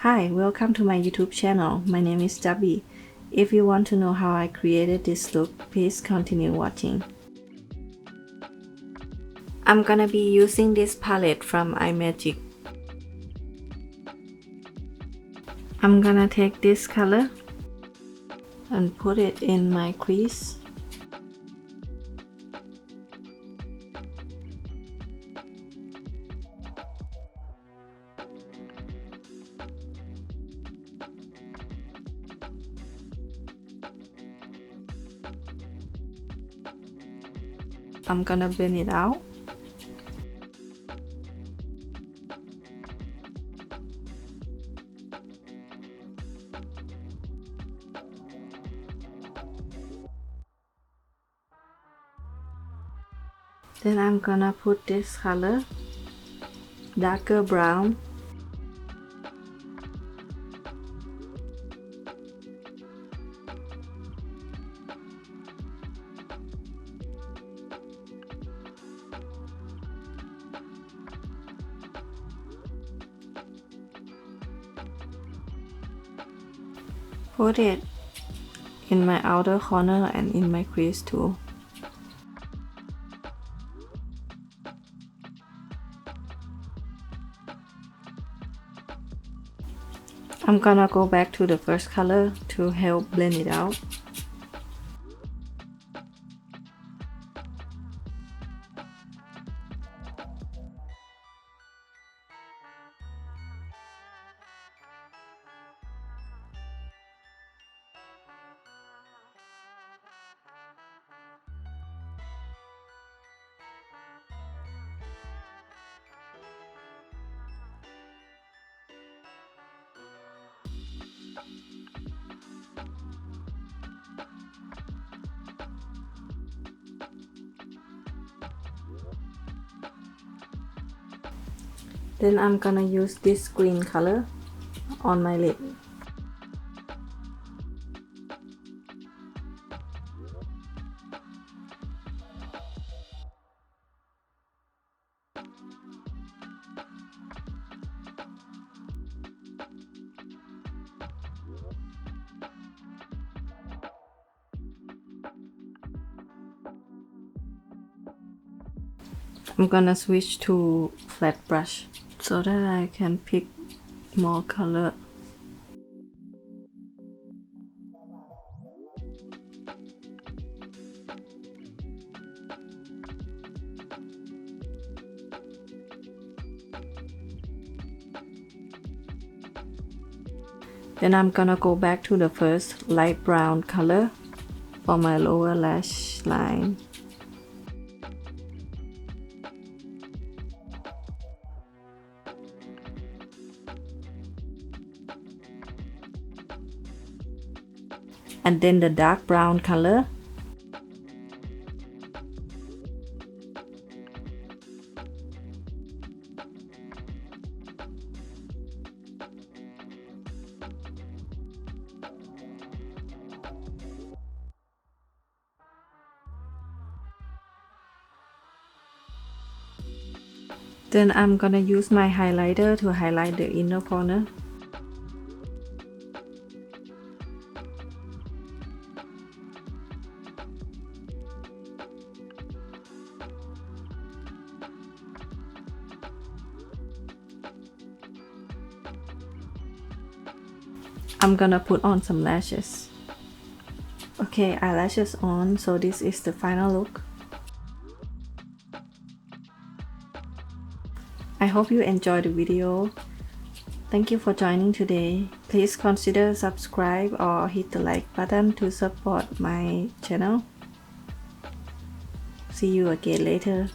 Hi, welcome to my YouTube channel. My name is Jabby. If you want to know how I created this look, please continue watching. I'm gonna be using this palette from iMagic. I'm gonna take this color and put it in my crease. I'm gonna blend it out. Then I'm gonna put this color, darker brown. Put it in my outer corner and in my crease too. I'm gonna go back to the first color to help blend it out. Then I'm gonna use this green color on my lid. I'm gonna switch to flat brush so that I can pick more color. Then I'm gonna go back to the first light brown color for my lower lash line. And then the dark brown color. Then I'm gonna use my highlighter to highlight the inner corner. I'm gonna put on some lashes. Okay, eyelashes on, so this is the final look. I hope you enjoyed the video. Thank you for joining today. Please consider subscribe or hit the like button to support my channel. See you again later.